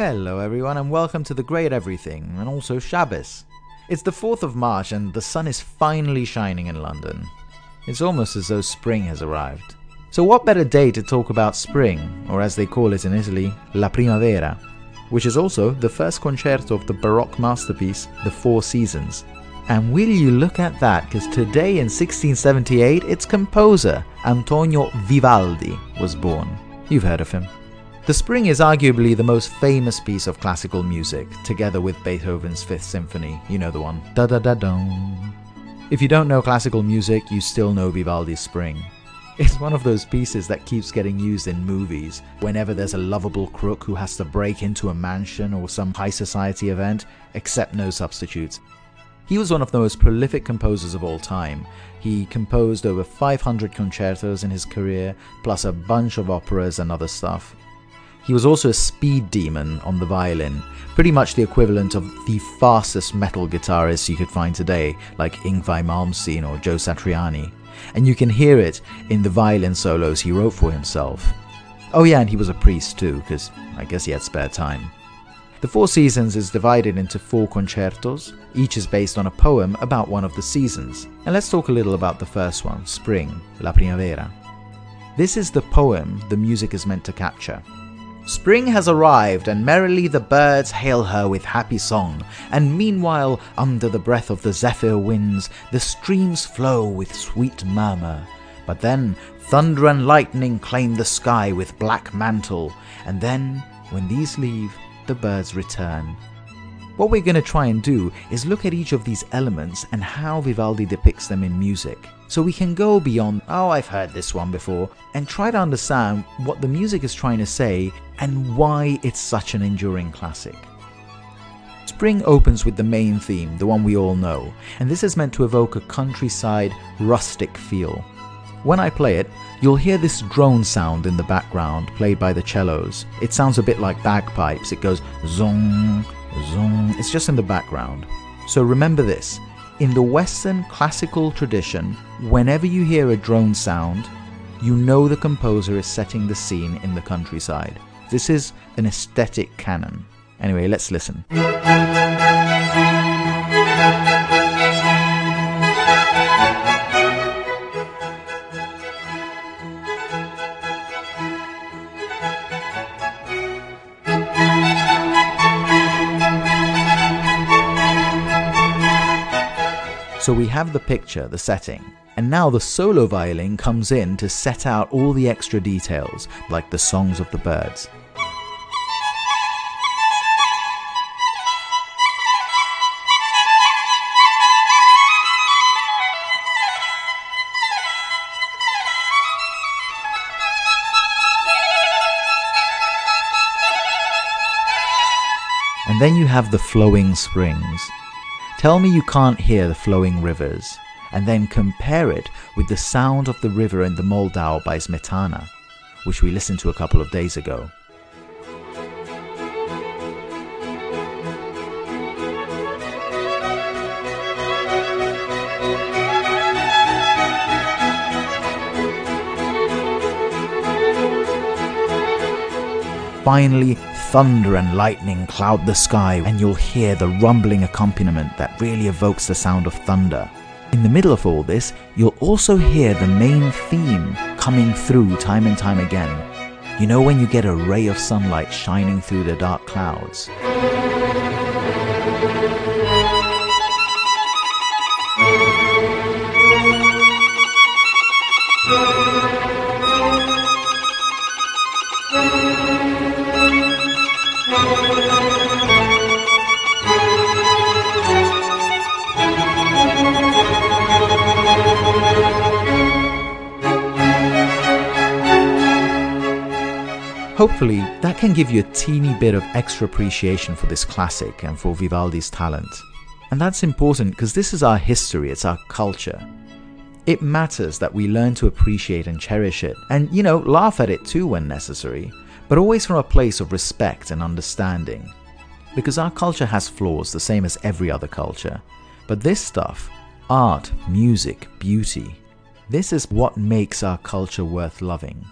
Hello everyone and welcome to The Great Everything, and also Shabbos. It's the 4th of March and the sun is finally shining in London. It's almost as though spring has arrived. So what better day to talk about spring, or as they call it in Italy, la Primavera, which is also the first concerto of the Baroque masterpiece, The Four Seasons. And will you look at that, because today in 1678 its composer, Antonio Vivaldi, was born. You've heard of him. The Spring is arguably the most famous piece of classical music, together with Beethoven's Fifth Symphony, you know the one, da-da-da-dum. If you don't know classical music, you still know Vivaldi's Spring. It's one of those pieces that keeps getting used in movies, whenever there's a lovable crook who has to break into a mansion or some high society event, except no substitutes. He was one of the most prolific composers of all time. He composed over 500 concertos in his career, plus a bunch of operas and other stuff. He was also a speed demon on the violin, pretty much the equivalent of the fastest metal guitarists you could find today, like Yngwie Malmsteen or Joe Satriani. And you can hear it in the violin solos he wrote for himself. Oh yeah, and he was a priest too, because I guess he had spare time. The Four Seasons is divided into 4 concertos, each is based on a poem about one of the seasons. And let's talk a little about the first one, Spring, la Primavera. This is the poem the music is meant to capture. Spring has arrived, and merrily the birds hail her with happy song, and meanwhile, under the breath of the zephyr winds, the streams flow with sweet murmur. But then, thunder and lightning claim the sky with black mantle, and then, when these leave, the birds return. What we're going to try and do is look at each of these elements and how Vivaldi depicts them in music. So we can go beyond, oh, I've heard this one before, and try to understand what the music is trying to say and why it's such an enduring classic. Spring opens with the main theme, the one we all know, and this is meant to evoke a countryside, rustic feel. When I play it, you'll hear this drone sound in the background played by the cellos. It sounds a bit like bagpipes. It goes zong, zong. It's just in the background. So remember this. In the Western classical tradition, whenever you hear a drone sound, you know the composer is setting the scene in the countryside. This is an aesthetic canon. Anyway, let's listen. So we have the picture, the setting, and now the solo violin comes in to set out all the extra details, like the songs of the birds. And then you have the flowing springs. Tell me you can't hear the flowing rivers, and then compare it with the sound of the river in the Moldau by Smetana, which we listened to a couple of days ago. Finally, thunder and lightning cloud the sky, and you'll hear the rumbling accompaniment that really evokes the sound of thunder. In the middle of all this, you'll also hear the main theme coming through time and time again. You know when you get a ray of sunlight shining through the dark clouds? Hopefully, that can give you a teeny bit of extra appreciation for this classic and for Vivaldi's talent. And that's important because this is our history, it's our culture. It matters that we learn to appreciate and cherish it, and, laugh at it too when necessary, but always from a place of respect and understanding. Because our culture has flaws, the same as every other culture. But this stuff, art, music, beauty, this is what makes our culture worth loving.